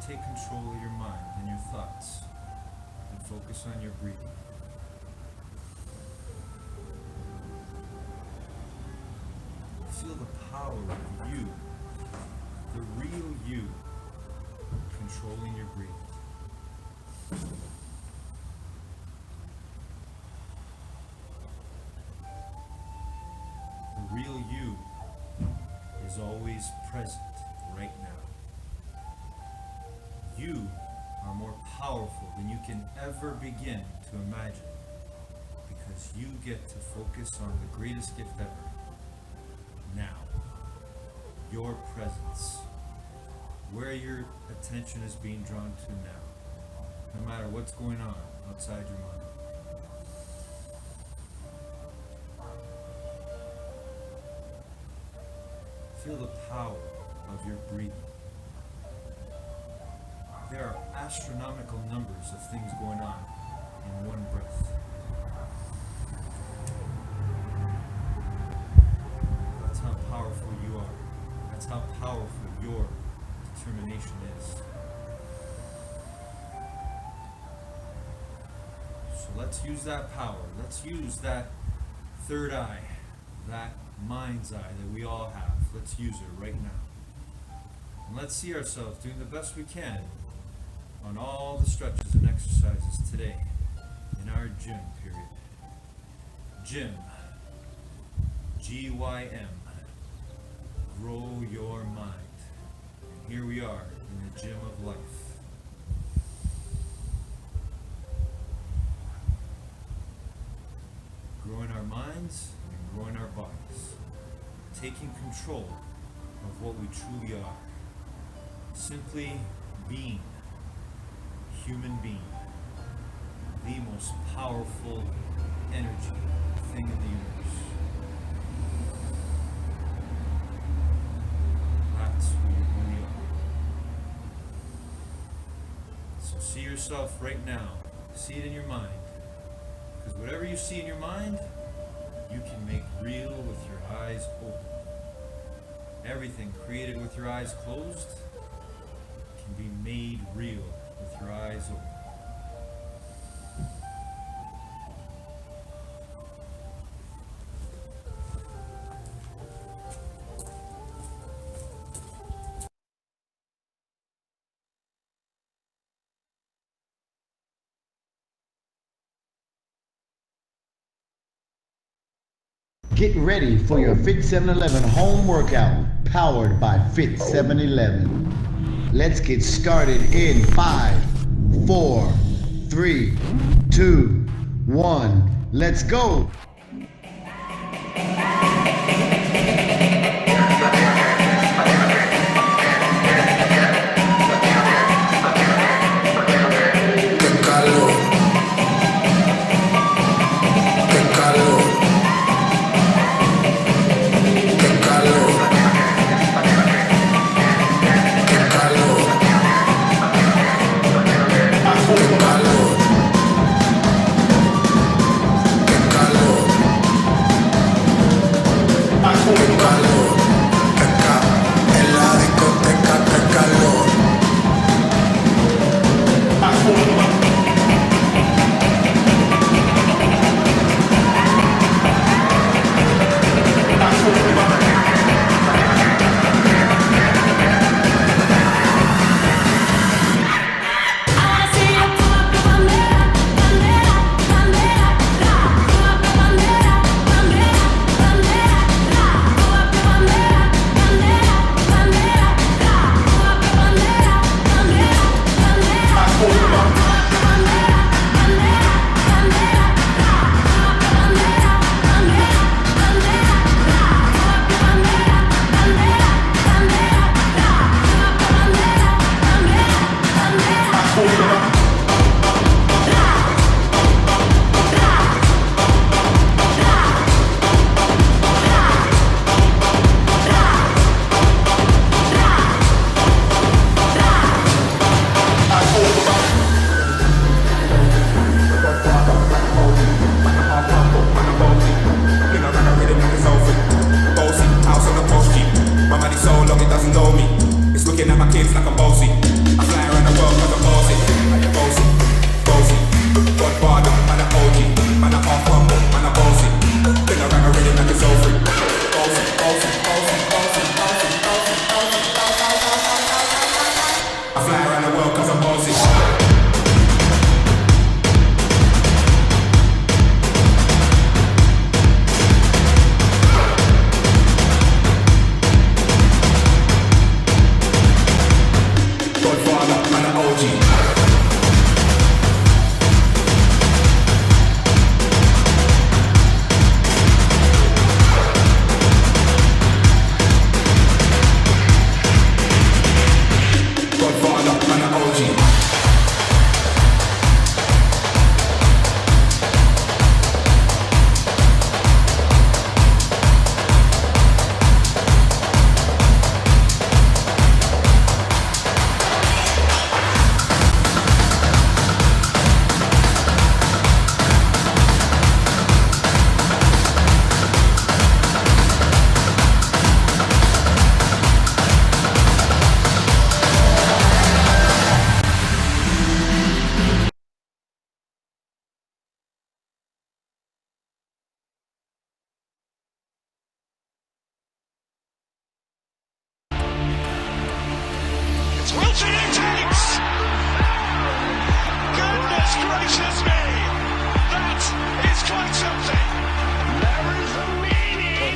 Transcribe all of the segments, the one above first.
take control of your mind and your thoughts and focus on your breathing. Feel the power of you, the real you, controlling your breathing. The real you is always present right now. You are more powerful than you can ever begin to imagine, because you get to focus on the greatest gift ever. Now, your presence, where your attention is being drawn to now, no matter what's going on outside your mind. Feel the power of your breathing. There are astronomical numbers of things going on in one breath. That's how powerful you are. That's how powerful your determination is. So let's use that power. Let's use that third eye, that mind's eye that we all have. Let's use it right now. And let's see ourselves doing the best we can on all the stretches and exercises today in our gym period. Gym. G-Y-M. Grow your mind. And here we are in the gym of life. Growing our minds and growing our bodies. Taking control of what we truly are. Simply being. Human being. The most powerful energy thing in the universe. That's who you really are. So see yourself right now. See it in your mind. Because whatever you see in your mind, you can make real with your eyes open. Everything created with your eyes closed can be made real with your eyes open. Get ready for your Fit 711 home workout powered by Fit 711. Let's get started in 5, 4, 3, 2, 1. Let's go.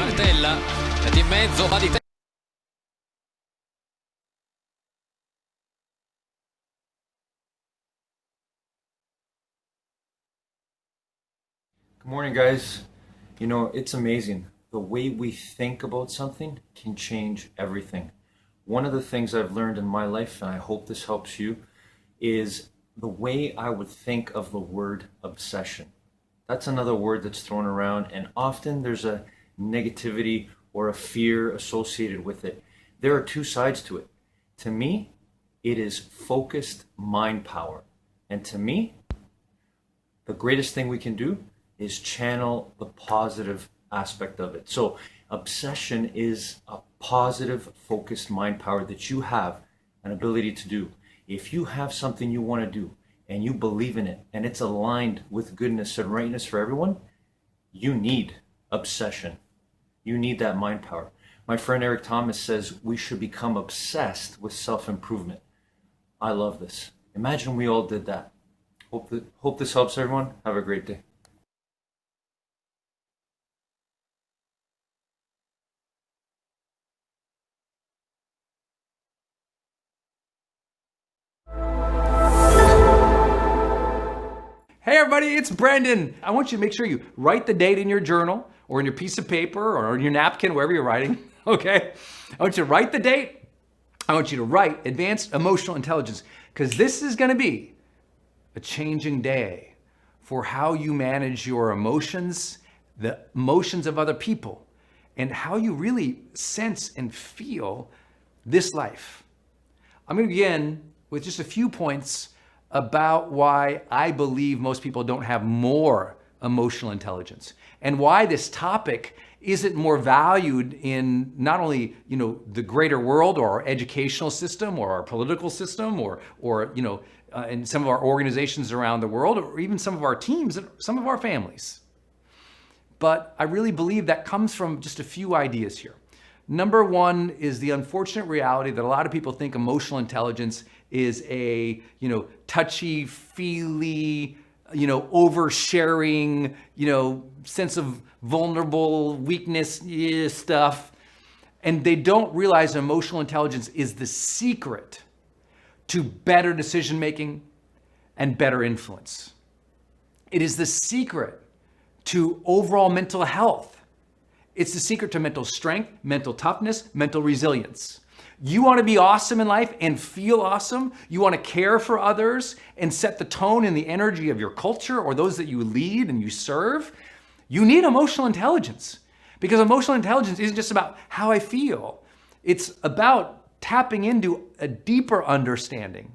martella di mezzo, va di testa. Good morning, guys. You know, it's amazing. The way we think about something can change everything. One of the things I've learned in my life, and I hope this helps you, is the way I would think of the word obsession. That's another word that's thrown around, and often there's a negativity or a fear associated with it. There are two sides to it. To me, it is focused mind power. And to me, the greatest thing we can do is channel the positive aspect of it. So obsession is a positive focused mind power that you have an ability to do. If you have something you want to do and you believe in it and it's aligned with goodness and rightness for everyone, you need obsession. You need that mind power. My friend Eric Thomas says we should become obsessed with self-improvement. I love this. Imagine we all did that. Hope this helps everyone. Have a great day. Hey everybody, it's Brendan. I want you to make sure you write the date in your journal or in your piece of paper or on your napkin, wherever you're writing, okay? I want you to write the date. I want you to write advanced emotional intelligence, because this is gonna be a changing day for how you manage your emotions, the emotions of other people, and how you really sense and feel this life. I'm gonna begin with just a few points about why I believe most people don't have more emotional intelligence, and why this topic isn't more valued in not only, the greater world or our educational system or our political system or in some of our organizations around the world, or even some of our teams and some of our families. But I really believe that comes from just a few ideas here. Number one is the unfortunate reality that a lot of people think emotional intelligence is a, touchy-feely, oversharing, sense of vulnerable weakness stuff. And they don't realize emotional intelligence is the secret to better decision-making and better influence. It is the secret to overall mental health. It's the secret to mental strength, mental toughness, mental resilience. You want to be awesome in life and feel awesome. You want to care for others and set the tone and the energy of your culture or those that you lead and you serve. You need emotional intelligence, because emotional intelligence isn't just about how I feel. It's about tapping into a deeper understanding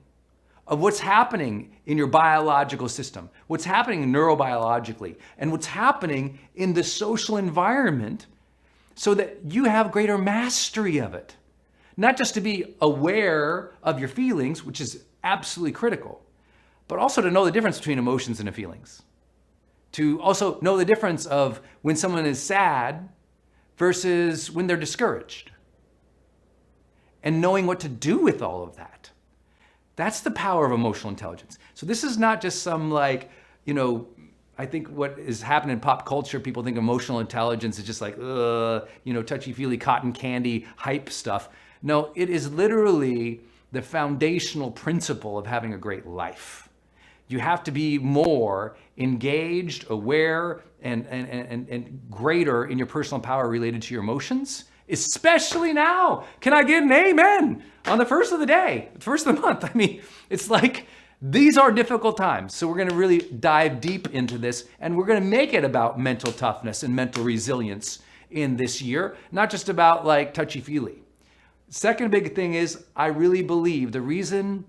of what's happening in your biological system, what's happening neurobiologically, and what's happening in the social environment, so that you have greater mastery of it. Not just to be aware of your feelings, which is absolutely critical, but also to know the difference between emotions and feelings. To also know the difference of when someone is sad versus when they're discouraged. And knowing what to do with all of that. That's the power of emotional intelligence. So this is not just some I think what is happening in pop culture, people think emotional intelligence is just like, touchy-feely cotton candy hype stuff. No, it is literally the foundational principle of having a great life. You have to be more engaged, aware, and greater in your personal power related to your emotions, especially now. Can I get an amen on the first of the day, first of the month? I mean, it's like, these are difficult times. So we're going to really dive deep into this, and we're going to make it about mental toughness and mental resilience in this year, not just about like touchy-feely. Second big thing is, I really believe the reason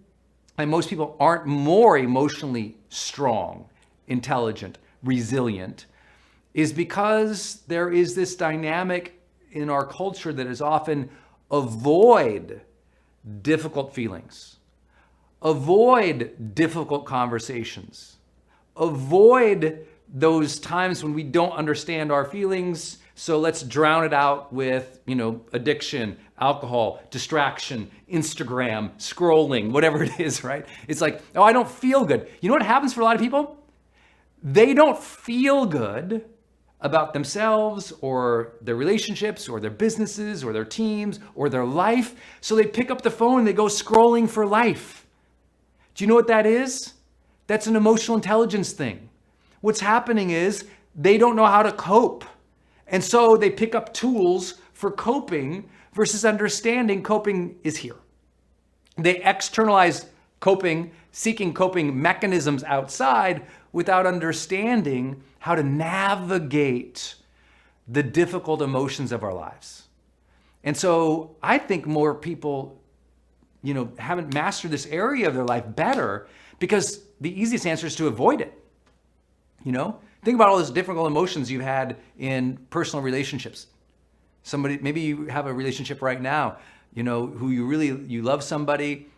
most people aren't more emotionally strong, intelligent, resilient, is because there is this dynamic in our culture that is often avoid difficult feelings, avoid difficult conversations, avoid those times when we don't understand our feelings. So let's drown it out with, addiction, alcohol, distraction, Instagram, scrolling, whatever it is, right? It's like, oh, I don't feel good. You know what happens for a lot of people? They don't feel good about themselves or their relationships or their businesses or their teams or their life. So they pick up the phone and they go scrolling for life. Do you know what that is? That's an emotional intelligence thing. What's happening is they don't know how to cope. And so they pick up tools for coping versus understanding coping is here. They externalize coping, seeking coping mechanisms outside without understanding how to navigate the difficult emotions of our lives. And so I think more people, haven't mastered this area of their life better because the easiest answer is to avoid it. Think about all those difficult emotions you've had in personal relationships. Maybe you have a relationship right now, who you love somebody,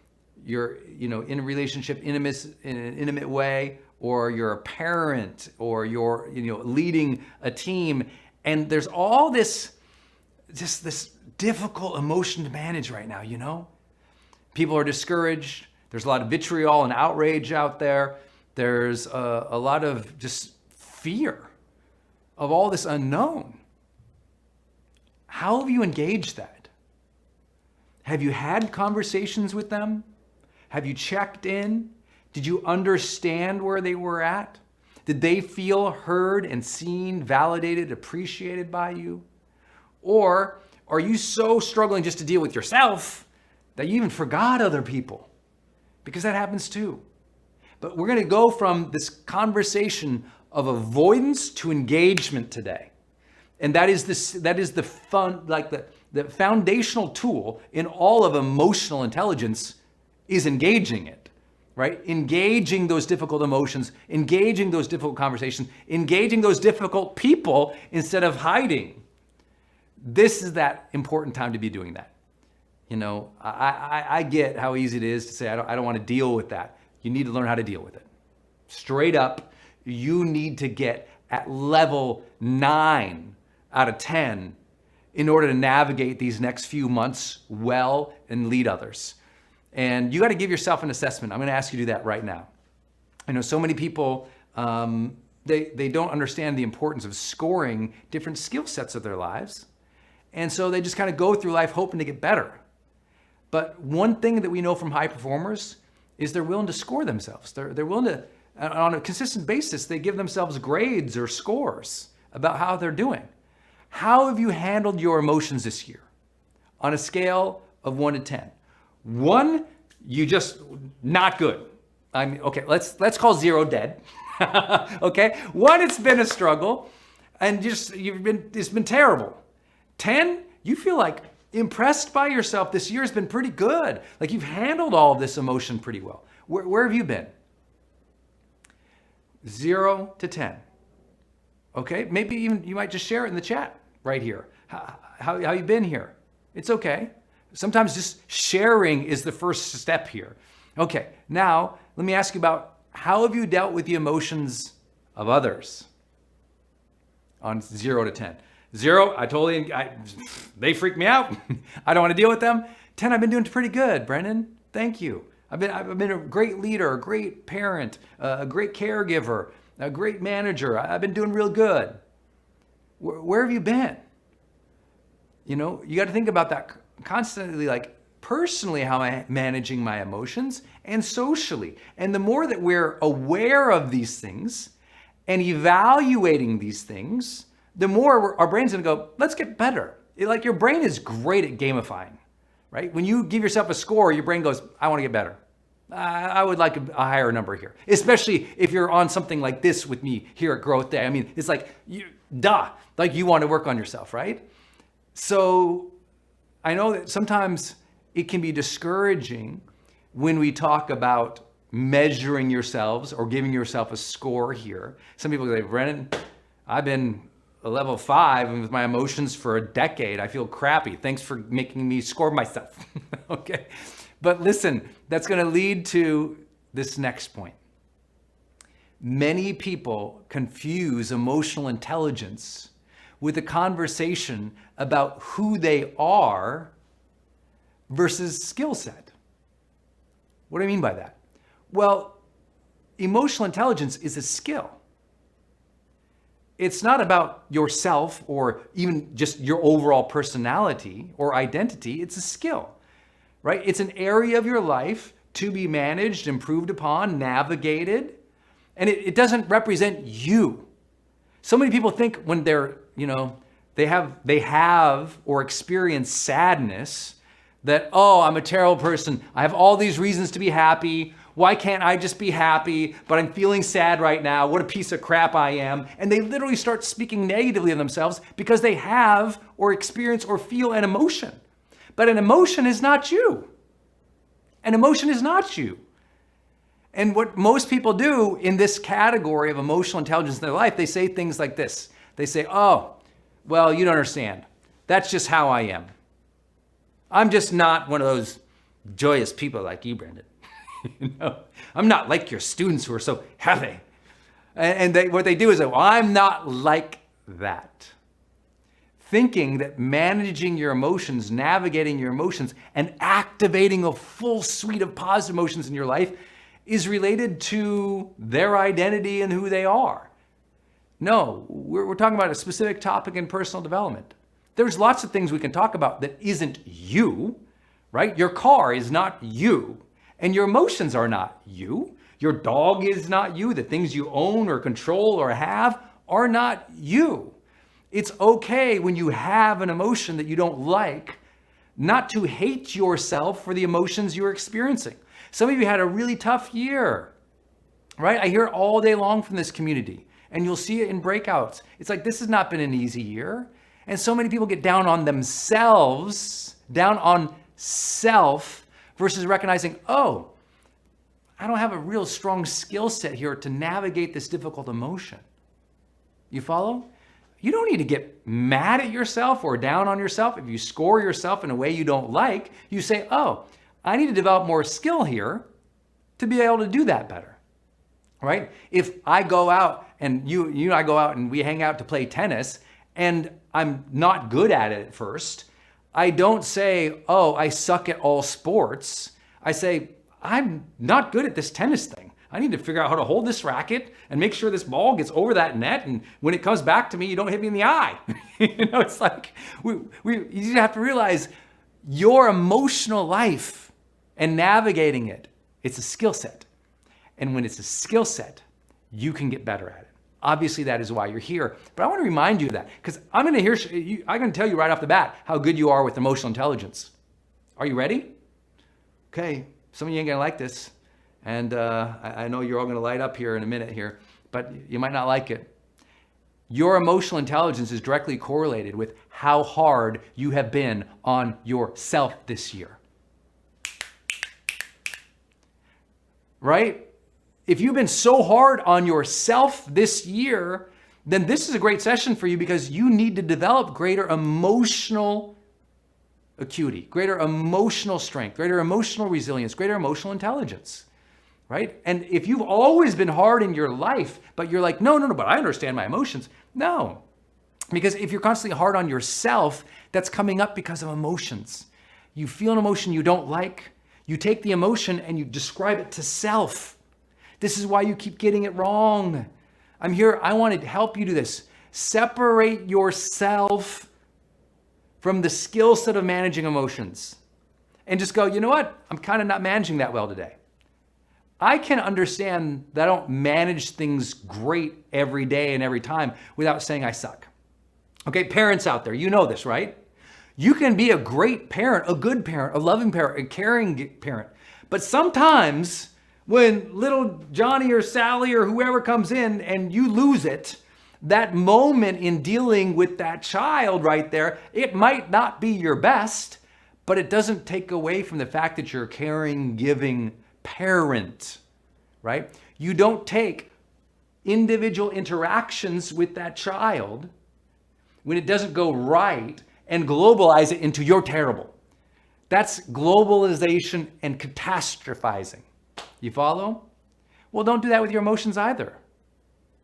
you're, in a relationship, in an intimate way, or you're a parent, or you're, leading a team. And there's all this difficult emotion to manage right now, People are discouraged. There's a lot of vitriol and outrage out there. There's a lot of just fear of all this unknown. How have you engaged that? Have you had conversations with them? Have you checked in? Did you understand where they were at? Did they feel heard and seen, validated, appreciated by you? Or are you so struggling just to deal with yourself that you even forgot other people? Because that happens too. But we're going to go from this conversation of avoidance to engagement today. And that is the foundational tool in all of emotional intelligence is engaging it, right? Engaging those difficult emotions, engaging those difficult conversations, engaging those difficult people instead of hiding. This is that important time to be doing that. I get how easy it is to say, I don't want to deal with that. You need to learn how to deal with it. Straight up, you need to get at level 9 out of 10 in order to navigate these next few months well and lead others. And you got to give yourself an assessment. I'm going to ask you to do that right now. I know so many people, they don't understand the importance of scoring different skill sets of their lives. And so they just kind of go through life hoping to get better. But one thing that we know from high performers is they're willing to score themselves. They're willing to, on a consistent basis, they give themselves grades or scores about how they're doing. How have you handled your emotions this year on a scale of 1 to 10? 1, you just not good. Okay, let's call 0 dead. Okay, 1, it's been a struggle, and it's been terrible. 10, you feel like impressed by yourself. This year has been pretty good. Like you've handled all of this emotion pretty well. Where have you been? 0 to 10. Okay, maybe even you might just share it in the chat right here. How you been here? It's okay. Sometimes just sharing is the first step here. Okay, now let me ask you about how have you dealt with the emotions of others on 0 to 10. 0, they freak me out. I don't want to deal with them. 10, I've been doing pretty good, Brendan. Thank you. I've been a great leader, a great parent, a great caregiver, a great manager. I've been doing real good. Where have you been? You got to think about that constantly, like personally, how am I managing my emotions and socially? And the more that we're aware of these things and evaluating these things, the more our brain's gonna go, let's get better. Like your brain is great at gamifying, right? When you give yourself a score, your brain goes, I wanna get better. I would like a higher number here, especially if you're on something like this with me here at Growth Day. I mean, it's like, like you want to work on yourself, right? So I know that sometimes it can be discouraging when we talk about measuring yourselves or giving yourself a score here. Some people say, Brennan, I've been a level 5 and with my emotions for a decade. I feel crappy. Thanks for making me score myself. Okay. But listen, that's going to lead to this next point. Many people confuse emotional intelligence with a conversation about who they are versus skill set. What do I mean by that? Well, emotional intelligence is a skill. it's not about yourself or even just your overall personality or identity. It's a skill, right? It's an area of your life to be managed, improved upon, navigated, and it doesn't represent you. So many people think when they're, they have or experience sadness that, oh, I'm a terrible person. I have all these reasons to be happy. Why can't I just be happy? But I'm feeling sad right now. What a piece of crap I am. And they literally start speaking negatively of themselves because they have or experience or feel an emotion. But an emotion is not you. An emotion is not you. And what most people do in this category of emotional intelligence in their life, they say things like this. They say, oh, well, you don't understand. That's just how I am. I'm just not one of those joyous people like you, Brandon. I'm not like your students who are so happy. And what they do is, well, I'm not like that. Thinking that managing your emotions, navigating your emotions, and activating a full suite of positive emotions in your life is related to their identity and who they are. No, we're talking about a specific topic in personal development. There's lots of things we can talk about that isn't you, right? Your car is not you, and your emotions are not you. Your dog is not you. The things you own or control or have are not you. It's okay when you have an emotion that you don't like, not to hate yourself for the emotions you're experiencing. Some of you had a really tough year, right? I hear it all day long from this community, and you'll see it in breakouts. It's like, this has not been an easy year. And so many people get down on themselves, down on self, versus recognizing, oh, I don't have a real strong skill set here to navigate this difficult emotion. You follow? You don't need to get mad at yourself or down on yourself. If you score yourself in a way you don't like, you say, oh, I need to develop more skill here to be able to do that better, right? If I go out and you and I go out and we hang out to play tennis and I'm not good at it at first, I don't say, oh, I suck at all sports. I say, I'm not good at this tennis thing. I need to figure out how to hold this racket and make sure this ball gets over that net. And when it comes back to me, you don't hit me in the eye. It's like, you have to realize your emotional life and navigating it, it's a skill set. And when it's a skill set, you can get better at it. Obviously, that is why you're here. But I want to remind you of that because I'm going to tell you right off the bat how good you are with emotional intelligence. Are you ready? Okay, some of you ain't going to like this. And I know you're all going to light up here in a minute here, but you might not like it. Your emotional intelligence is directly correlated with how hard you have been on yourself this year. Right? If you've been so hard on yourself this year, then this is a great session for you because you need to develop greater emotional acuity, greater emotional strength, greater emotional resilience, greater emotional intelligence, right? And if you've always been hard in your life, but you're like, no, but I understand my emotions. No, because if you're constantly hard on yourself, that's coming up because of emotions. You feel an emotion you don't like, you take the emotion and you describe it to self. This is why you keep getting it wrong. I'm here, I want to help you do this. Separate yourself from the skill set of managing emotions and just go, you know what? I'm kind of not managing that well today. I can understand that I don't manage things great every day and every time without saying I suck. Okay, parents out there, you know this, right? You can be a great parent, a good parent, a loving parent, a caring parent. But sometimes when little Johnny or Sally or whoever comes in and you lose it, that moment in dealing with that child right there, it might not be your best, but it doesn't take away from the fact that you're a caring, giving parent, right? You don't take individual interactions with that child when it doesn't go right and globalize it into you're terrible. That's globalization and catastrophizing. You follow? Well, don't do that with your emotions either,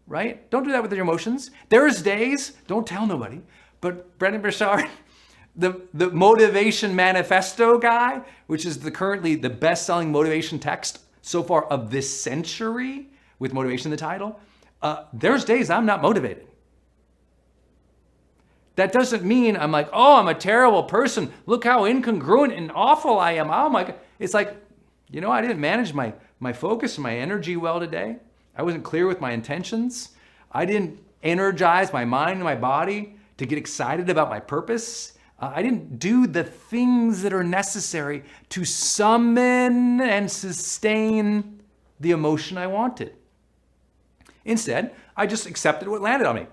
right? Don't do that with your emotions. There's days, don't tell nobody, but Brendan Burchard, the Motivation Manifesto guy, which is currently the best-selling motivation text so far of this century, with motivation in the title, there's days I'm not motivated. That doesn't mean I'm like, oh, I'm a terrible person. Look how incongruent and awful I am. Oh my God. It's like, I didn't manage my focus and my energy well today. I wasn't clear with my intentions. I didn't energize my mind and my body to get excited about my purpose. I didn't do the things that are necessary to summon and sustain the emotion I wanted. Instead, I just accepted what landed on me.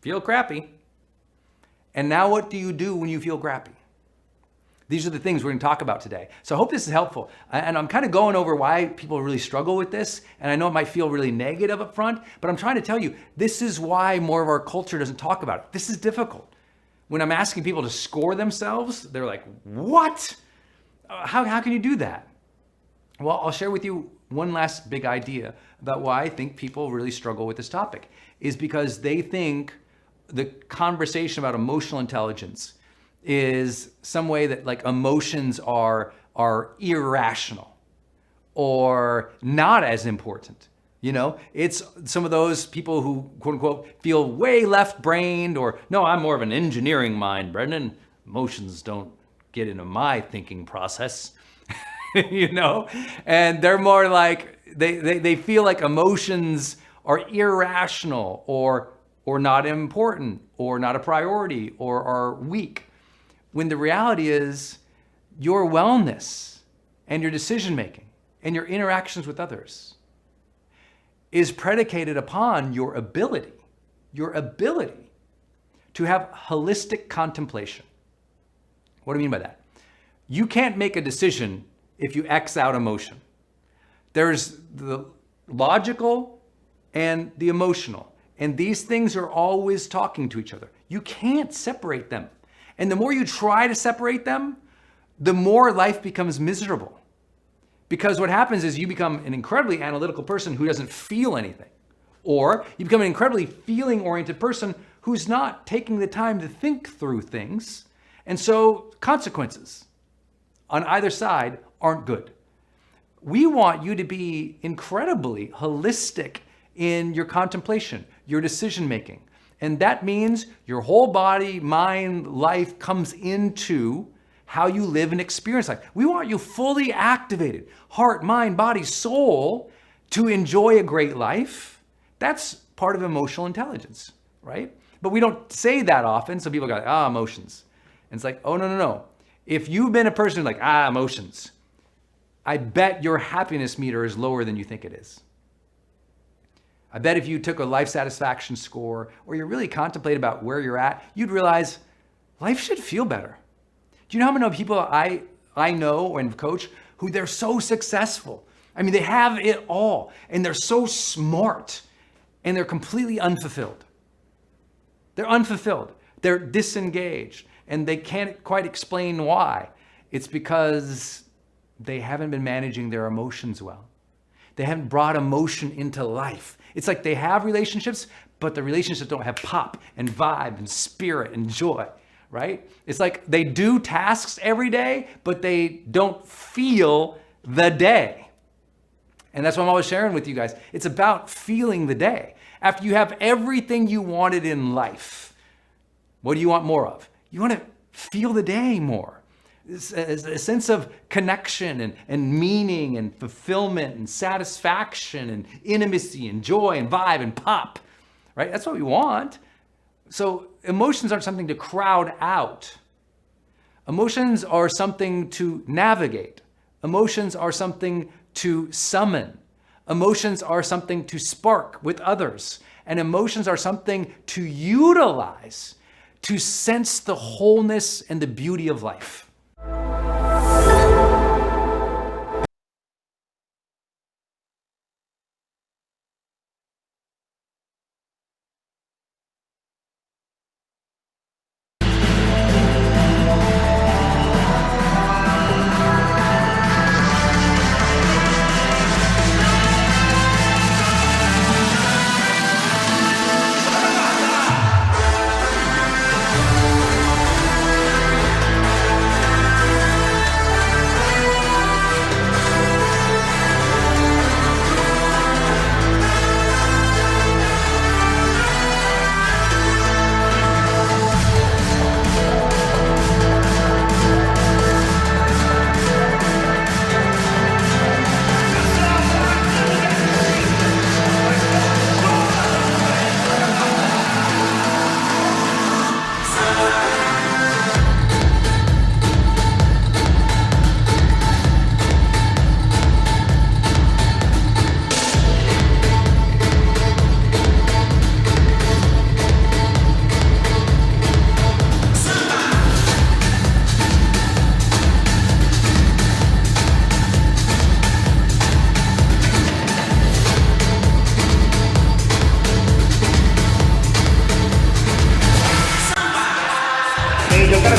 Feel crappy. And now what do you do when you feel crappy? These are the things we're going to talk about today. So I hope this is helpful. And I'm kind of going over why people really struggle with this. And I know it might feel really negative up front, but I'm trying to tell you, this is why more of our culture doesn't talk about it. This is difficult. When I'm asking people to score themselves, they're like, what? How can you do that? Well, I'll share with you one last big idea about why I think people really struggle with this topic, is because they think the conversation about emotional intelligence is some way that like emotions are irrational or not as important. It's some of those people who, quote unquote, feel way left-brained, or no, I'm more of an engineering mind, Brendan. Emotions don't get into my thinking process, and they're more like, they feel like emotions are irrational or not important or not a priority or are weak. When the reality is your wellness and your decision-making and your interactions with others is predicated upon your ability to have holistic contemplation. What do I mean by that? You can't make a decision if you X out emotion. There's the logical and the emotional, and these things are always talking to each other. You can't separate them. And the more you try to separate them, the more life becomes miserable. Because what happens is you become an incredibly analytical person who doesn't feel anything. Or you become an incredibly feeling-oriented person who's not taking the time to think through things. And so consequences on either side aren't good. We want you to be incredibly holistic in your contemplation, your decision-making. And that means your whole body, mind, life comes into how you live and experience life. We want you fully activated, heart, mind, body, soul, to enjoy a great life. That's part of emotional intelligence, right? But we don't say that often, so people go, emotions. And it's like, oh, no. If you've been a person who's like, emotions, I bet your happiness meter is lower than you think it is. I bet if you took a life satisfaction score or you really contemplate about where you're at, you'd realize life should feel better. Do you know how many people I know and coach who they're so successful? I mean, they have it all and they're so smart and they're completely unfulfilled. They're unfulfilled. They're disengaged and they can't quite explain why. It's because they haven't been managing their emotions well. They haven't brought emotion into life. It's like they have relationships, but the relationships don't have pop and vibe and spirit and joy, right? It's like they do tasks every day, but they don't feel the day. And that's what I'm always sharing with you guys. It's about feeling the day. After you have everything you wanted in life, what do you want more of? You want to feel the day more. A sense of connection and meaning and fulfillment and satisfaction and intimacy and joy and vibe and pop, right? That's what we want. So emotions aren't something to crowd out. Emotions are something to navigate. Emotions are something to summon. Emotions are something to spark with others. And emotions are something to utilize to sense the wholeness and the beauty of life.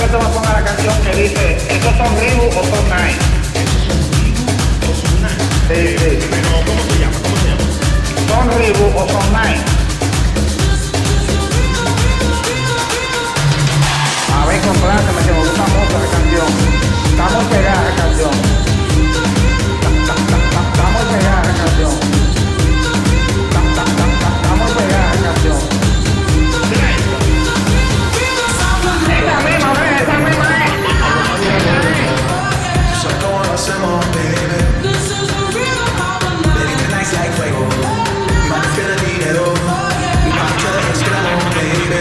que te va a poner la canción que dice, ¿estos son Reebok o son Nike? Sí, sí. Pero, ¿cómo se llama? ¿Cómo se llama? ¿Son Reebok o son Nike? A ver, compláceme, que me gusta mucho la canción. Está muy pegada la canción. Está muy pegada la canción. Está muy pegada la canción. Esa misma es, esa misma es. So go on, some more, baby. Baby, tonight's like fuego. We might be feeling dinero. We might kill it, it's gonna go, baby.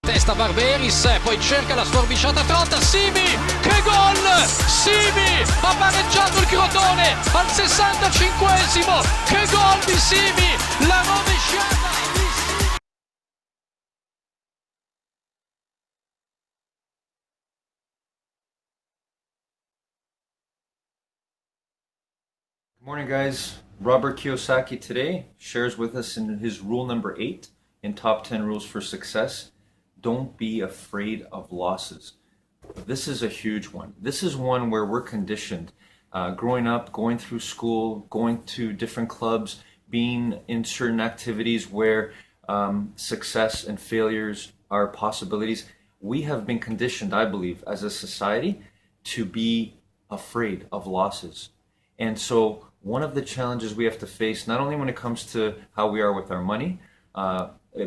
Testa Barberis, poi cerca la sforbiciata pronta, Simi, che gol! Simi ha pareggiato il Crotone al 65esimo, che gol di Simi, la rovesciata di Simi. Good morning, guys. Robert Kiyosaki today shares with us in his rule number 8 in Top 10 Rules for Success. Don't be afraid of losses. This is a huge one. This is one where we're conditioned. Growing up, going through school, going to different clubs, being in certain activities where success and failures are possibilities. We have been conditioned, I believe, as a society to be afraid of losses. And so one of the challenges we have to face, not only when it comes to how we are with our money,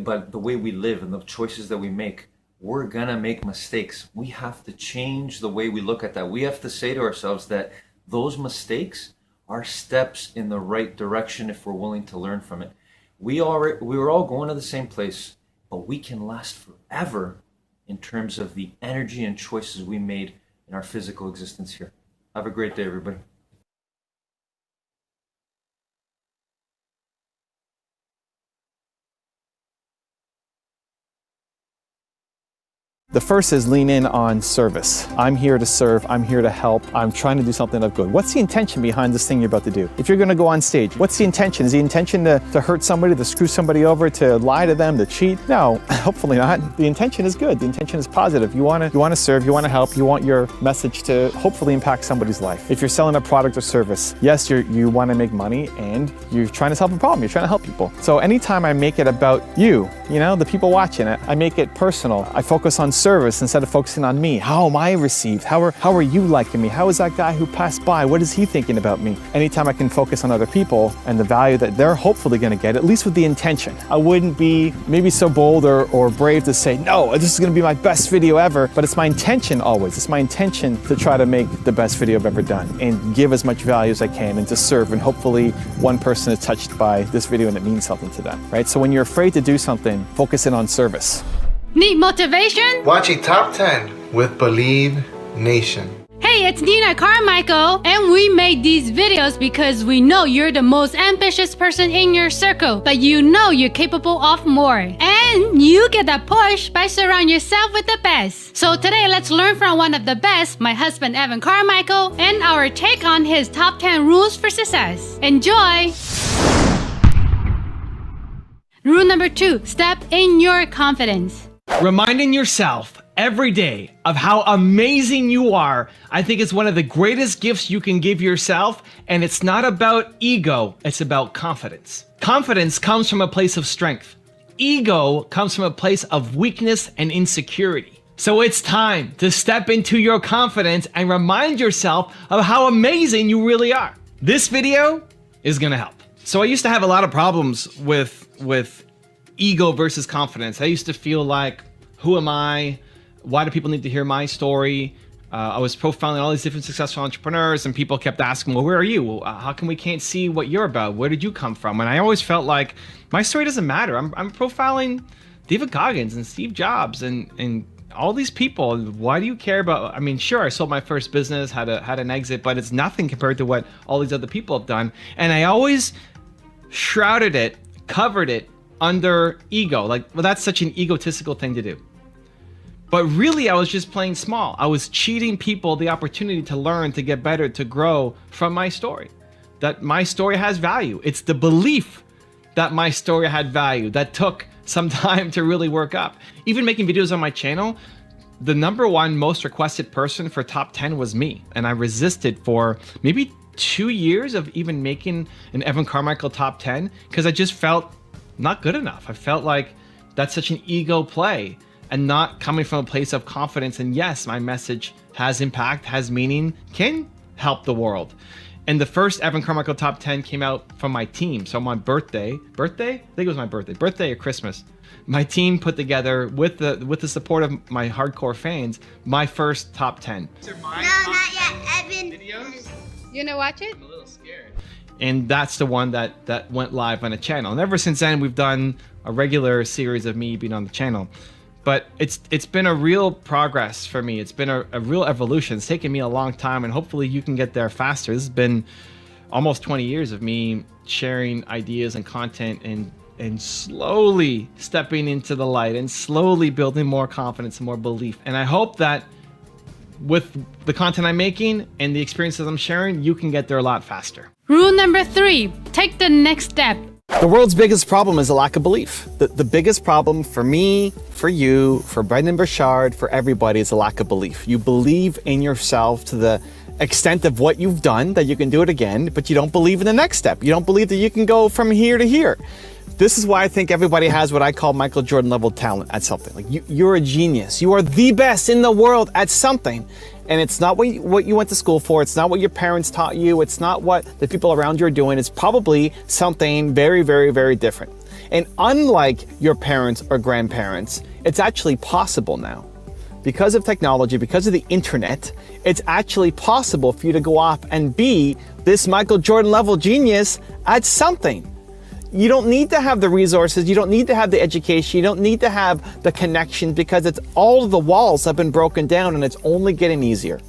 but the way we live and the choices that we make, we're gonna make mistakes. We have to change the way we look at that. We have to say to ourselves that those mistakes are steps in the right direction if we're willing to learn from it. We were all going to the same place, but we can last forever in terms of the energy and choices we made in our physical existence here. Have a great day, everybody. The first is lean in on service. I'm here to serve, I'm here to help, I'm trying to do something of good. What's the intention behind this thing you're about to do? If you're gonna go on stage, what's the intention? Is the intention to hurt somebody, to screw somebody over, to lie to them, to cheat? No, hopefully not. The intention is good, the intention is positive. You wanna serve, you wanna help, you want your message to hopefully impact somebody's life. If you're selling a product or service, yes, you wanna make money and you're trying to solve a problem, you're trying to help people. So anytime I make it about you, the people watching it, I make it personal. I focus on service instead of focusing on me. How am I received? How are you liking me? How is that guy who passed by? What is he thinking about me? Anytime I can focus on other people and the value that they're hopefully going to get, at least with the intention. I wouldn't be maybe so bold or brave to say, no, this is going to be my best video ever, but it's my intention always. It's my intention to try to make the best video I've ever done and give as much value as I can and to serve, and hopefully one person is touched by this video and it means something to them, right? So when you're afraid to do something, focus in on service. Need motivation? Watching Top 10 with Believe Nation. Hey, it's Nina Carmichael, and we made these videos because we know you're the most ambitious person in your circle, but you know you're capable of more. And you get that push by surrounding yourself with the best. So today, let's learn from one of the best, my husband Evan Carmichael, and our take on his top 10 rules for success. Enjoy! Rule number 2, step in your confidence. Reminding yourself every day of how amazing you are, I think is one of the greatest gifts you can give yourself, and it's not about ego, it's about confidence. Confidence comes from a place of strength. Ego comes from a place of weakness and insecurity. So it's time to step into your confidence and remind yourself of how amazing you really are. This video is gonna help. So I used to have a lot of problems with ego versus confidence. I used to feel like, who am I? Why do people need to hear my story? I was profiling all these different successful entrepreneurs, and people kept asking, well, where are you? How come we can't see what you're about? Where did you come from? And I always felt like my story doesn't matter. I'm profiling David Goggins and Steve Jobs and all these people. Why do you care about? I mean, sure, I sold my first business, had an exit, but it's nothing compared to what all these other people have done. And I always shrouded it, covered it under ego. Like, well, that's such an egotistical thing to do. But really, I was just playing small. I was cheating people the opportunity to learn, to get better, to grow from my story. That my story has value. It's the belief that my story had value that took some time to really work up. Even making videos on my channel, the #1 most requested person for top 10 was me. And I resisted for maybe 2 years of even making an Evan Carmichael top 10 because I just felt not good enough. I felt like that's such an ego play and not coming from a place of confidence. And yes, my message has impact, has meaning, can help the world. And the first Evan Carmichael top 10 came out from my team. So on my birthday, I think it was my birthday or Christmas, my team put together with the support of my hardcore fans, my first top 10. No, not yet, Evan. Videos? You wanna watch it? I'm a little scared. And that's the one that went live on a channel. And ever since then, we've done a regular series of me being on the channel. But it's been a real progress for me. It's been a real evolution. It's taken me a long time, and hopefully you can get there faster. This has been almost 20 years of me sharing ideas and content and slowly stepping into the light and slowly building more confidence and more belief. And I hope that with the content I'm making and the experiences I'm sharing, you can get there a lot faster. Rule number 3, take the next step. The world's biggest problem is a lack of belief. The biggest problem for me, for you, for Brendan Burchard, for everybody is a lack of belief. You believe in yourself to the extent of what you've done, that you can do it again, but you don't believe in the next step. You don't believe that you can go from here to here. This is why I think everybody has what I call Michael Jordan level talent at something. Like you're a genius. You are the best in the world at something. And it's not what you went to school for. It's not what your parents taught you. It's not what the people around you are doing. It's probably something very, very, very different. And unlike your parents or grandparents, it's actually possible now. Because of technology, because of the internet, it's actually possible for you to go off and be this Michael Jordan level genius at something. You don't need to have the resources, you don't need to have the education, you don't need to have the connection, because it's all of the walls have been broken down and it's only getting easier.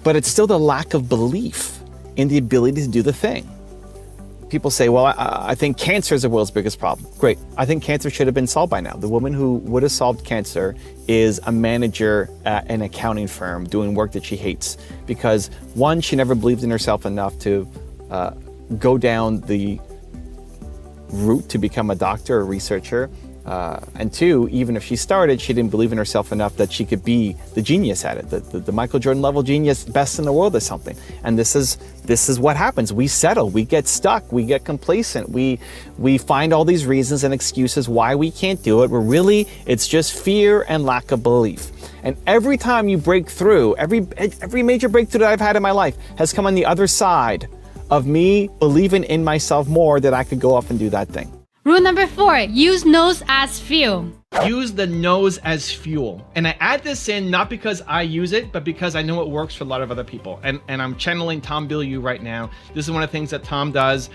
But it's still the lack of belief in the ability to do the thing. People say, well, I think cancer is the world's biggest problem. Great, I think cancer should have been solved by now. The woman who would have solved cancer is a manager at an accounting firm doing work that she hates. Because one, she never believed in herself enough to go down the route to become a doctor or researcher. And two, even if she started, she didn't believe in herself enough that she could be the genius at it, the Michael Jordan level genius, best in the world or something. And this is what happens. We settle, we get stuck, we get complacent, we find all these reasons and excuses why we can't do it. It's just fear and lack of belief. And every time you break through, every major breakthrough that I've had in my life has come on the other side of me believing in myself more that I could go off and do that thing. Rule number 4, use nose as fuel. Use the nose as fuel. And I add this in not because I use it, but because I know it works for a lot of other people. And I'm channeling Tom Bilyeu right now. This is one of the things that Tom does.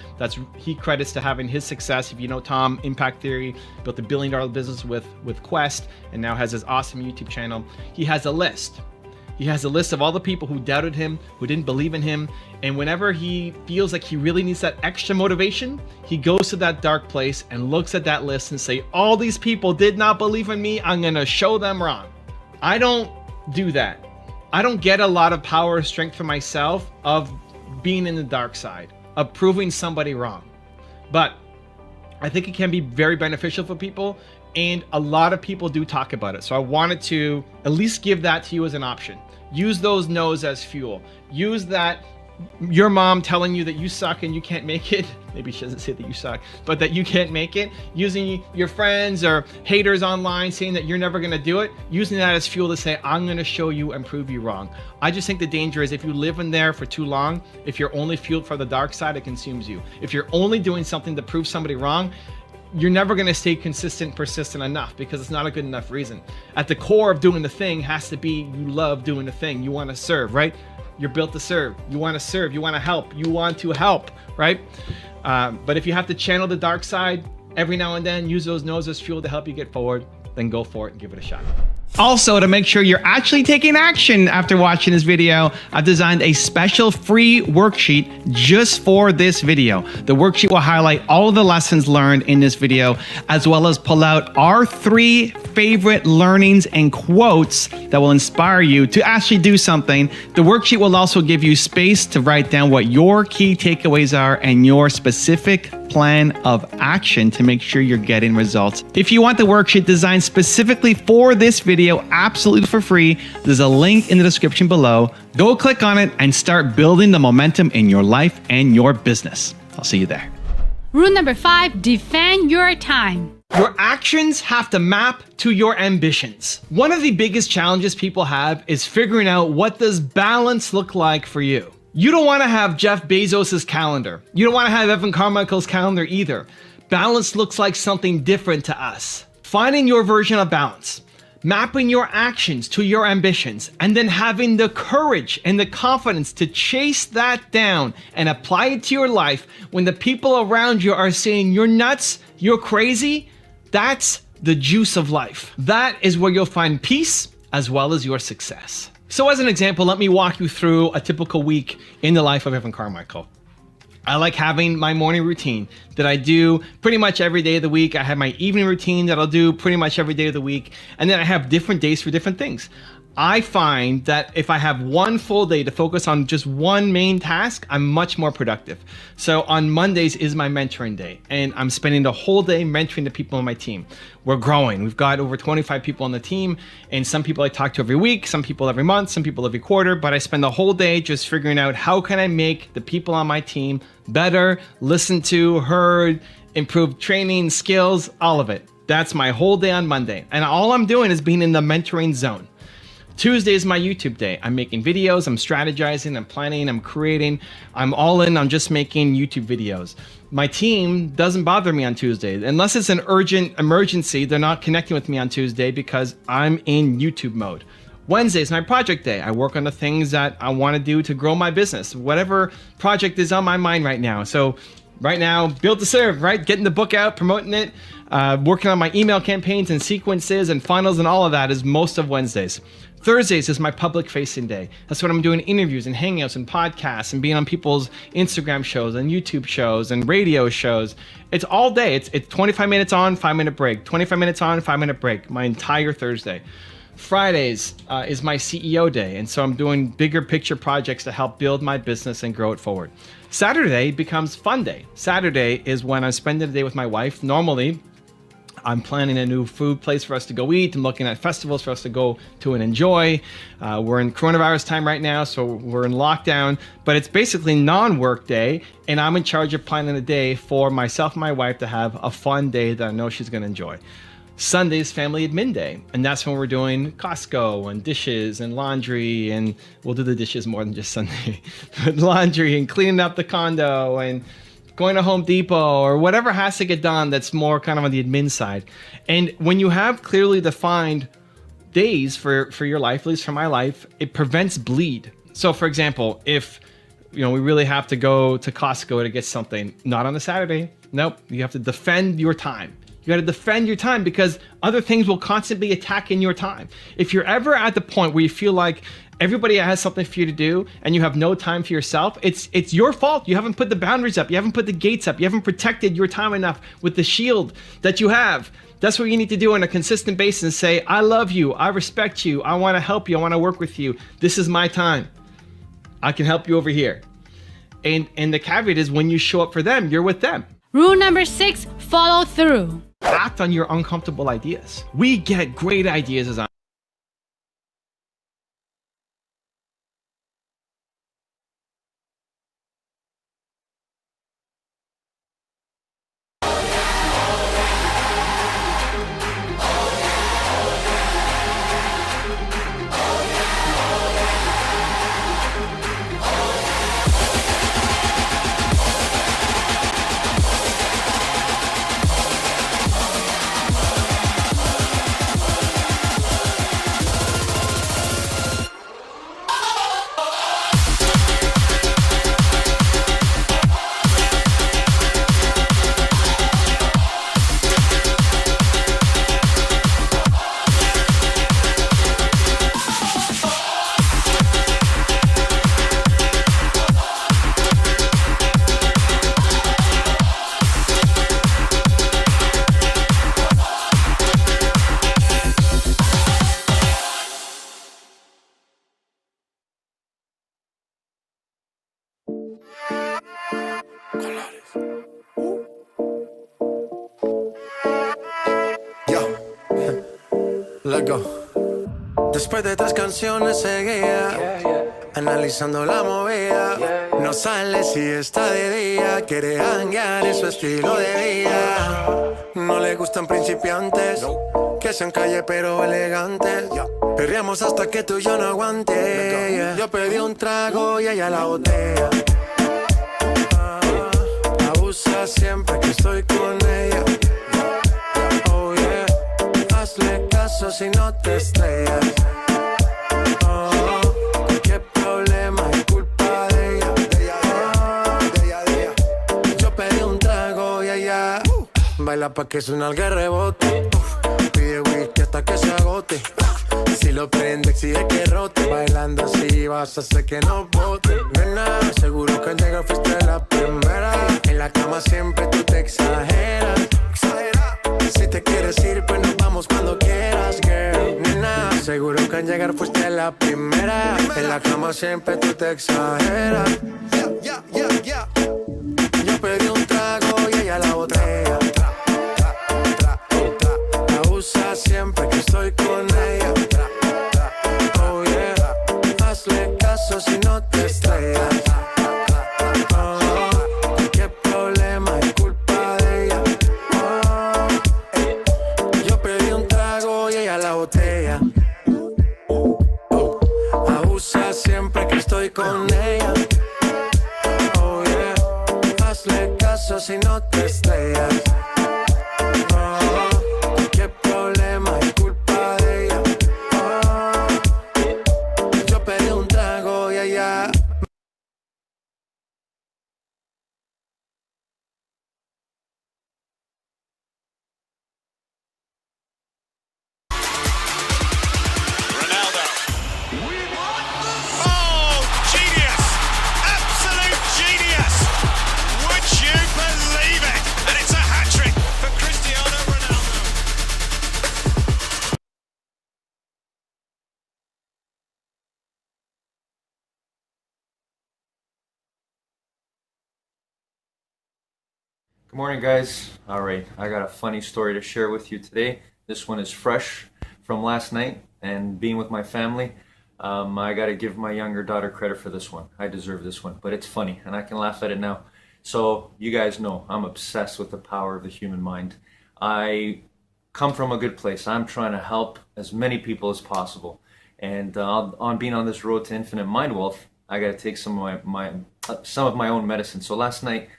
He credits to having his success. If you know Tom, Impact Theory, built $1 billion business with Quest, and now has his awesome YouTube channel. He has a list. He has a list of all the people who doubted him, who didn't believe in him. And whenever he feels like he really needs that extra motivation, he goes to that dark place and looks at that list and say, all these people did not believe in me. I'm going to show them wrong. I don't do that. I don't get a lot of power or strength for myself of being in the dark side, of proving somebody wrong. But I think it can be very beneficial for people. And a lot of people do talk about it. So I wanted to at least give that to you as an option. Use those no's as fuel. Use that your mom telling you that you suck and you can't make it. Maybe she doesn't say that you suck, but that you can't make it. Using your friends or haters online saying that you're never going to do it. Using that as fuel to say, I'm going to show you and prove you wrong. I just think the danger is if you live in there for too long, if you're only fueled for the dark side, it consumes you. If you're only doing something to prove somebody wrong, you're never going to stay consistent, persistent enough because it's not a good enough reason. At the core of doing the thing has to be you love doing the thing. You want to serve, right? You're built to serve. You want to serve. You want to help. You want to help, right? But if you have to channel the dark side every now and then, use those no's as fuel to help you get forward, then go for it and give it a shot. Also, to make sure you're actually taking action after watching this video, I've designed a special free worksheet just for this video. The worksheet will highlight all of the lessons learned in this video, as well as pull out our 3 favorite learnings and quotes that will inspire you to actually do something. The worksheet will also give you space to write down what your key takeaways are and your specific plan of action to make sure you're getting results. If you want the worksheet designed specifically for this video, absolutely for free, there's a link in the description below. Go click on it and start building the momentum in your life and your business. I'll see you there. Rule number 5, defend your time. Your actions have to map to your ambitions. One of the biggest challenges people have is figuring out what does balance look like for you. You don't want to have Jeff Bezos's calendar. You don't want to have Evan Carmichael's calendar either. Balance looks like something different to us. Finding your version of balance, mapping your actions to your ambitions, and then having the courage and the confidence to chase that down and apply it to your life when the people around you are saying you're nuts, you're crazy. That's the juice of life. That is where you'll find peace as well as your success. So as an example, let me walk you through a typical week in the life of Evan Carmichael. I like having my morning routine that I do pretty much every day of the week. I have my evening routine that I'll do pretty much every day of the week. And then I have different days for different things. I find that if I have one full day to focus on just one main task, I'm much more productive. So on Mondays is my mentoring day, and I'm spending the whole day mentoring the people on my team. We're growing. We've got over 25 people on the team, and some people I talk to every week, some people every month, some people every quarter, but I spend the whole day just figuring out how can I make the people on my team better, listened to, heard, improve training, skills, all of it. That's my whole day on Monday. And all I'm doing is being in the mentoring zone. Tuesday is my YouTube day. I'm making videos, I'm strategizing, I'm planning, I'm creating. I'm all in on just making YouTube videos. My team doesn't bother me on Tuesday. Unless it's an urgent emergency, they're not connecting with me on Tuesday because I'm in YouTube mode. Wednesday is my project day. I work on the things that I want to do to grow my business, whatever project is on my mind right now. So right now, build to serve, right? Getting the book out, promoting it, working on my email campaigns and sequences and funnels and all of that is most of Wednesdays. Thursdays is my public facing day. That's when I'm doing interviews and hangouts and podcasts and being on people's Instagram shows and YouTube shows and radio shows. It's all day. It's 25 minutes on, 5-minute break. 25 minutes on, 5-minute break. My entire Thursday. Fridays is my CEO day. And so I'm doing bigger picture projects to help build my business and grow it forward. Saturday becomes fun day. Saturday is when I'm spending the day with my wife. Normally, I'm planning a new food place for us to go eat. I'm looking at festivals for us to go to and enjoy. We're in coronavirus time right now, so we're in lockdown, but it's basically non-work day, and I'm in charge of planning a day for myself and my wife to have a fun day that I know she's gonna enjoy. Sunday's family admin day, and that's when we're doing Costco and dishes and laundry, and we'll do the dishes more than just Sunday. But laundry and cleaning up the condo and going to Home Depot or whatever has to get done that's more kind of on the admin side. And when you have clearly defined days for your life, at least for my life, it prevents bleed. So for example, if we really have to go to Costco to get something, not on a Saturday. Nope, you have to defend your time. You got to defend your time because other things will constantly attack in your time. If you're ever at the point where you feel like everybody has something for you to do and you have no time for yourself, it's your fault. You haven't put the boundaries up. You haven't put the gates up. You haven't protected your time enough with the shield that you have. That's what you need to do on a consistent basis and say, I love you. I respect you. I want to help you. I want to work with you. This is my time. I can help you over here. And the caveat is when you show up for them, you're with them. Rule number 6, follow through. Act on your uncomfortable ideas. We get great ideas as Let's go. Después de 3 canciones seguía, analizando la movida. No sale si está de día, quiere hanguear en su estilo de vida. No le gustan principiantes, que sean calle pero elegantes. Perreamos hasta que tú y yo no aguante. Yo pedí un trago y ella la botella. Abusa siempre que estoy con ella. Oh yeah, hazle caso si no te estrellas. Qué problema es culpa de ella. De ella. Yo pedí un trago y ella baila pa' que suena el rebote. Pide whisky hasta que se agote. Si lo prende exige que rote. Bailando así vas a hacer que no bote. Nena, seguro que al llegar fuiste la primera. En la cama siempre tú te exageras. Si te quieres ir pues nos vamos cuando quieras, girl. Nena, seguro que al llegar fuiste la primera. En la cama siempre tú te exageras. Yo pedí un trago y ella la botella. Abusa siempre que estoy con ella. Oh yeah, hazle caso si no te estrellas. Qué problema es culpa de ella. Yo pedí un trago y ella la botella. Abusa siempre que estoy con ella. Oh yeah, hazle caso si no te estrellas. Qué problema es culpa de ella. Yo pedí un trago y ella. Oh, genius! Good morning, guys. All right, I got a funny story to share with you today. This one is fresh from last night and being with my family. I got to give my younger daughter credit for this one. I deserve this one, but it's funny and I can laugh at it now. So you guys know I'm obsessed with the power of the human mind. I come from a good place. I'm trying to help as many people as possible. And on being on this road to infinite mind wealth, I got to take some of my own medicine. So last night,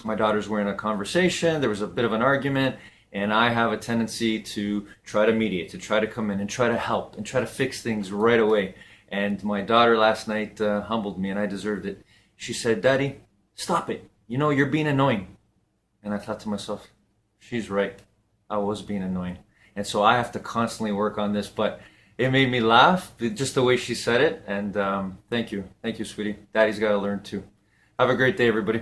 my daughters were in a conversation. There was a bit of an argument, and I have a tendency to try to mediate, to try to come in and try to help and try to fix things right away. And my daughter last night humbled me, and I deserved it. She said, "Daddy, stop it. You know, you're being annoying." And I thought to myself, she's right. I was being annoying. And so I have to constantly work on this, but it made me laugh, just the way she said it. And thank you. Thank you, sweetie. Daddy's got to learn too. Have a great day, everybody.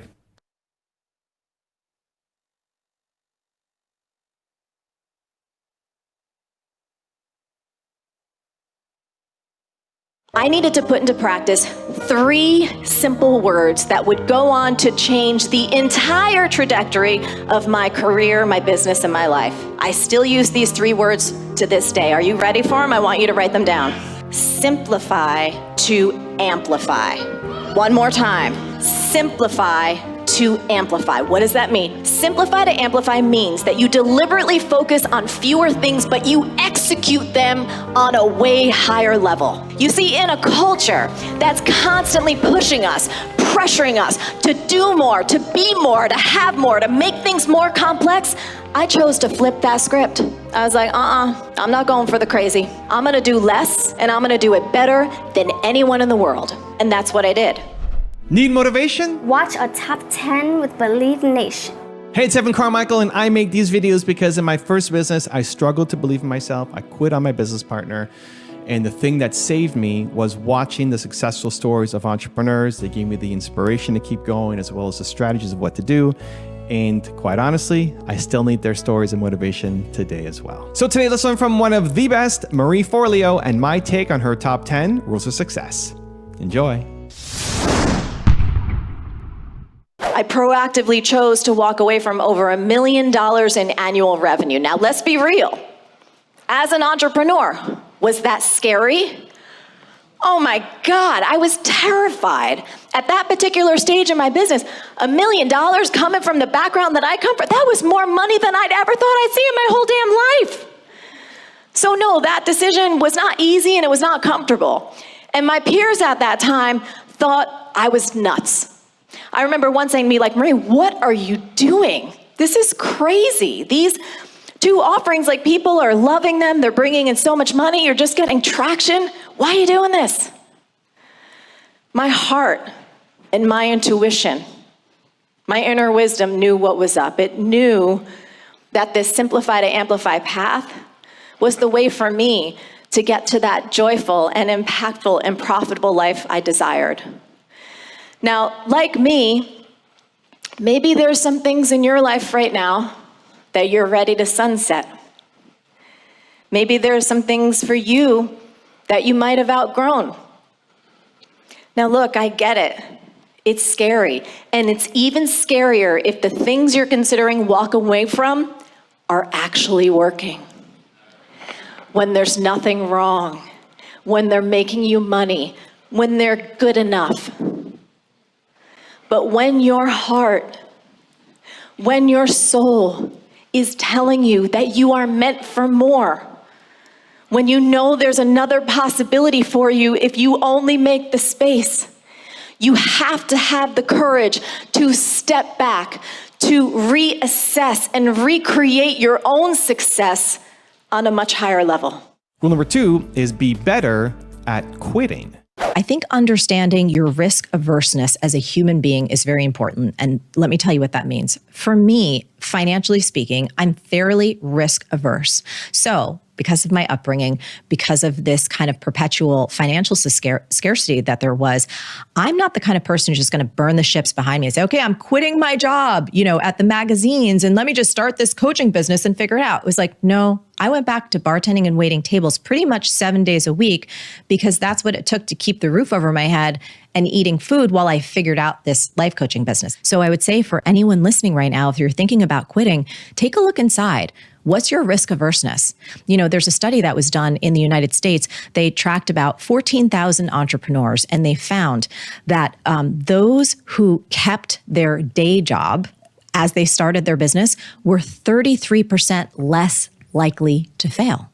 I needed to put into practice 3 simple words that would go on to change the entire trajectory of my career, my business, and my life. I still use these 3 words to this day. Are you ready for them? I want you to write them down. Simplify to amplify. One more time. Simplify to amplify. What does that mean? Simplify to amplify means that you deliberately focus on fewer things, but you execute them on a way higher level. You see, in a culture that's constantly pushing us, pressuring us to do more, to be more, to have more, to make things more complex, I chose to flip that script. I was like, I'm not going for the crazy. I'm gonna do less, and I'm gonna do it better than anyone in the world. And that's what I did. Need motivation? Watch a top 10 with Believe Nation. Hey, it's Evan Carmichael, and I make these videos because in my first business, I struggled to believe in myself. I quit on my business partner. And the thing that saved me was watching the successful stories of entrepreneurs. They gave me the inspiration to keep going, as well as the strategies of what to do. And quite honestly, I still need their stories and motivation today as well. So today, let's learn from one of the best, Marie Forleo, and my take on her top 10 rules of success. Enjoy. I proactively chose to walk away from over $1 million in annual revenue. Now, let's be real. As an entrepreneur, was that scary? Oh my God, I was terrified. At that particular stage in my business, $1 million coming from the background that I come from, that was more money than I'd ever thought I'd see in my whole damn life. So no, that decision was not easy and it was not comfortable. And my peers at that time thought I was nuts. I remember one saying to me like, "Marie, what are you doing? This is crazy. These 2 offerings, like people are loving them. They're bringing in so much money. You're just getting traction. Why are you doing this?" My heart and my intuition, my inner wisdom knew what was up. It knew that this simplify to amplify path was the way for me to get to that joyful and impactful and profitable life I desired. Now, like me, maybe there's some things in your life right now that you're ready to sunset. Maybe there's some things for you that you might have outgrown. Now look, I get it. It's scary. And it's even scarier if the things you're considering walk away from are actually working. When there's nothing wrong, when they're making you money, when they're good enough. But when your heart, when your soul is telling you that you are meant for more, when you know there's another possibility for you if you only make the space, you have to have the courage to step back, to reassess and recreate your own success on a much higher level. Rule number 2 is be better at quitting. I think understanding your risk averseness as a human being is very important. And let me tell you what that means. For me, financially speaking, I'm fairly risk averse. So because of my upbringing, because of this kind of perpetual financial scarcity that there was, I'm not the kind of person who's just going to burn the ships behind me and say, okay, I'm quitting my job, at the magazines and let me just start this coaching business and figure it out. It was like, no, I went back to bartending and waiting tables pretty much 7 days a week because that's what it took to keep the roof over my head and eating food while I figured out this life coaching business. So I would say for anyone listening right now, if you're thinking about quitting, take a look inside. What's your risk averseness? You know, there's a study that was done in the United States. They tracked about 14,000 entrepreneurs, and they found that those who kept their day job as they started their business were 33% less likely to fail.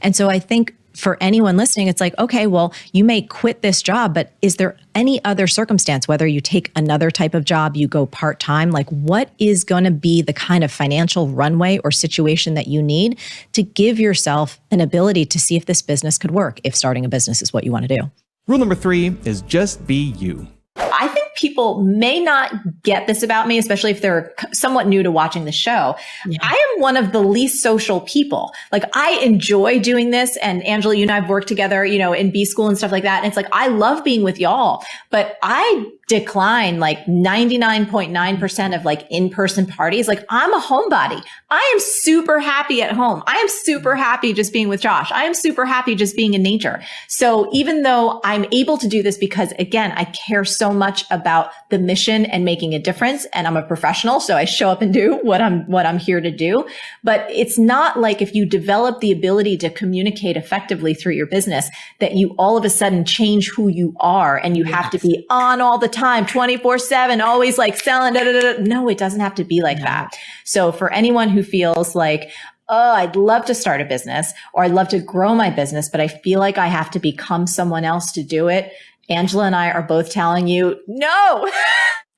And so I think for anyone listening, it's like, okay, well, you may quit this job, but is there any other circumstance, whether you take another type of job, you go part-time, like what is going to be the kind of financial runway or situation that you need to give yourself an ability to see if this business could work, if starting a business is what you want to do? Rule number 3 is just be you. I think people may not get this about me, especially if they're somewhat new to watching the show. Yeah. I am one of the least social people. Like, I enjoy doing this. And Angela, you and I have worked together, you know, in B school and stuff like that. And it's like, I love being with y'all, but I decline like 99.9% of like in-person parties. Like, I'm a homebody. I am super happy at home. I am super happy just being with Josh. I am super happy just being in nature. So even though I'm able to do this because, again, I care so much about the mission and making a difference, and I'm a professional, so I show up and do what I'm here to do. But it's not like if you develop the ability to communicate effectively through your business that you all of a sudden change who you are and you have to be on all the time, 24/7, always like selling, da, da, da, da. No, it doesn't have to be like that. So for anyone who feels like, oh, I'd love to start a business or I'd love to grow my business, but I feel like I have to become someone else to do it, Angela and I are both telling you, no.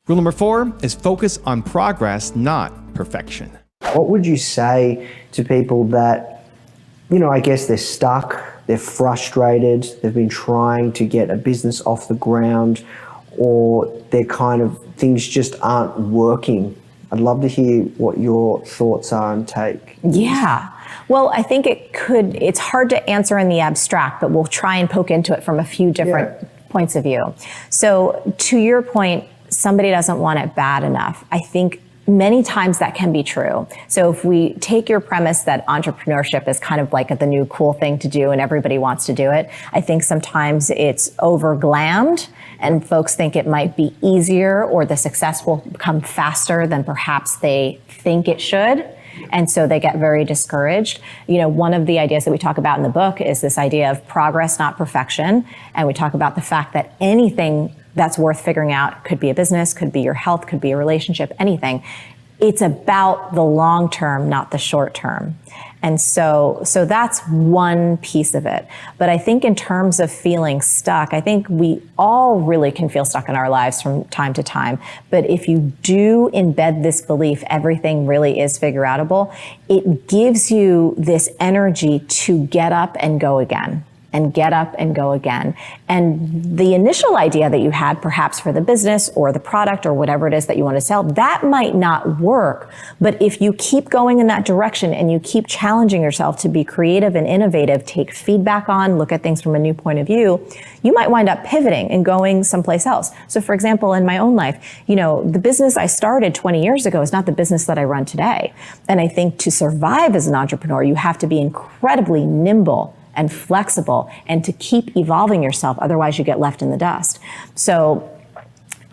Rule number 4 is focus on progress, not perfection. What would you say to people that, you know, I guess they're stuck, they're frustrated, they've been trying to get a business off the ground, or they're kind of, things just aren't working? I'd love to hear what your thoughts are and take. Yeah. Well, I think it's hard to answer in the abstract, but we'll try and poke into it from a few different points of view. So to your point, somebody doesn't want it bad enough. I think many times that can be true. So if we take your premise that entrepreneurship is kind of like the new cool thing to do and everybody wants to do it, I think sometimes it's over glammed and folks think it might be easier or the success will come faster than perhaps they think it should. And so they get very discouraged. You know, one of the ideas that we talk about in the book is this idea of progress, not perfection. And we talk about the fact that anything that's worth figuring out could be a business, could be your health, could be a relationship, anything. It's about the long term, not the short term. And so that's one piece of it. But I think in terms of feeling stuck, I think we all really can feel stuck in our lives from time to time. But if you do embed this belief, everything really is figure outable, it gives you this energy to get up and go again. And get up and go again. And the initial idea that you had perhaps for the business or the product or whatever it is that you want to sell, that might not work. But if you keep going in that direction and you keep challenging yourself to be creative and innovative, take feedback on, look at things from a new point of view, you might wind up pivoting and going someplace else. So for example, in my own life, you know, the business I started 20 years ago is not the business that I run today. And I think to survive as an entrepreneur, you have to be incredibly nimble and flexible and to keep evolving yourself. Otherwise you get left in the dust. So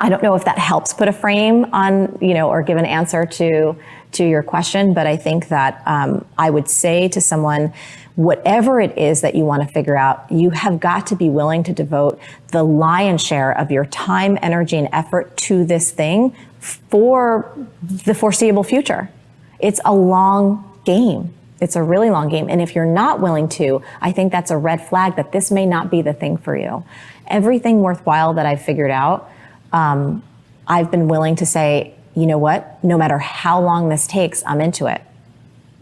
I don't know if that helps put a frame on, you know, or give an answer to your question, but I think that I would say to someone, whatever it is that you want to figure out, you have got to be willing to devote the lion's share of your time, energy, and effort to this thing for the foreseeable future. It's a long game. It's a really long game. And if you're not willing to, I think that's a red flag that this may not be the thing for you. Everything worthwhile that I've figured out, I've been willing to say, you know what, no matter how long this takes, I'm into it.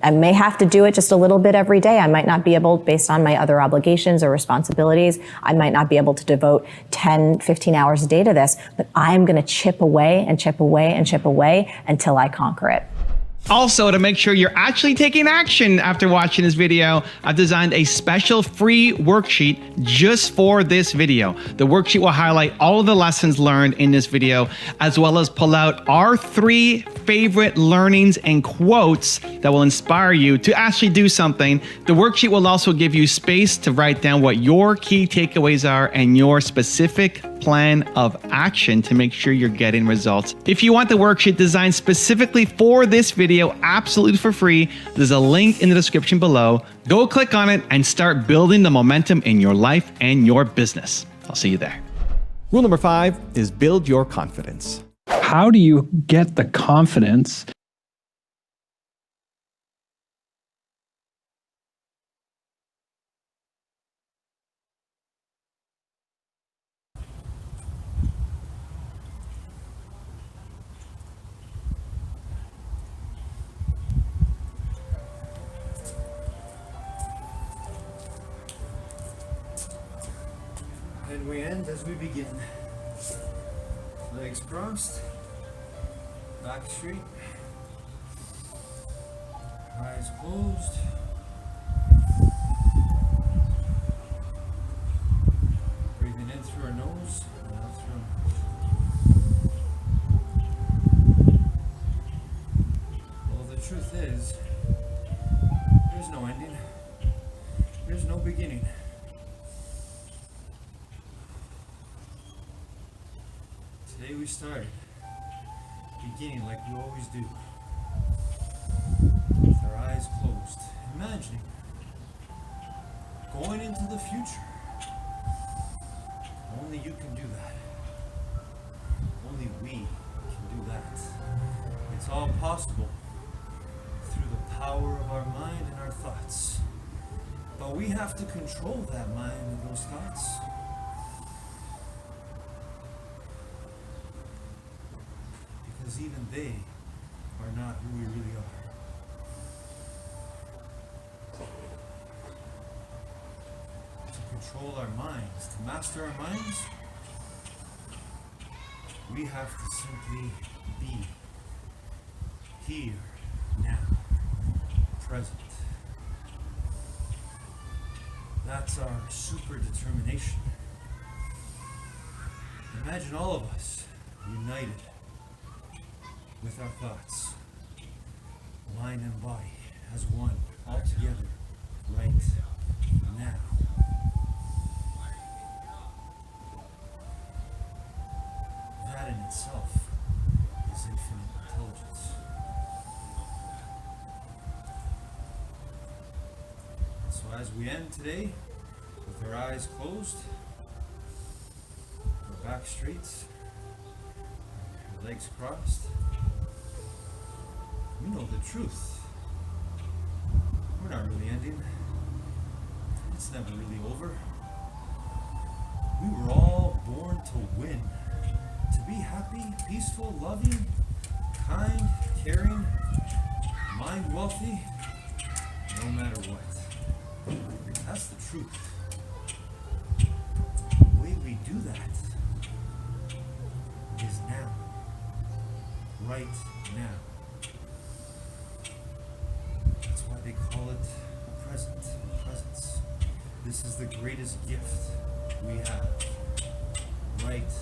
I may have to do it just a little bit every day. I might not be able, based on my other obligations or responsibilities, I might not be able to devote 10, 15 hours a day to this, but I'm going to chip away and chip away and chip away until I conquer it. Also, to make sure you're actually taking action after watching this video, I've designed a special free worksheet just for this video. The worksheet will highlight all of the lessons learned in this video, as well as pull out our 3 favorite learnings and quotes that will inspire you to actually do something. The worksheet will also give you space to write down what your key takeaways are and your specific plan of action to make sure you're getting results. If you want the worksheet designed specifically for this video absolutely for free, there's a link in the description below. Go click on it and start building the momentum in your life and your business. I'll see you there. Rule number 5 is build your confidence. How do you get the confidence And we end as we begin. Legs crossed, back straight, eyes closed. Breathing in through our nose and out through our mouth. Well, the truth is, there's no ending. There's no beginning. Today we started, beginning like we always do, with our eyes closed, imagining going into the future. Only you can do that. Only we can do that. It's all possible through the power of our mind and our thoughts. But we have to control that mind and those thoughts. Because even they are not who we really are. To control our minds, to master our minds, we have to simply be here, now, present. That's our super determination. Imagine all of us united with our thoughts, mind and body as one, all together, right now. That in itself is infinite intelligence. So as we end today, with our eyes closed, our back straight, our legs crossed, we know the truth. We're not really ending. It's never really over. We were all born to win. To be happy, peaceful, loving, kind, caring, mind wealthy, no matter what. That's the truth. The way we do that is now. Right now. That's why they call it presence. This is the greatest gift we have. Right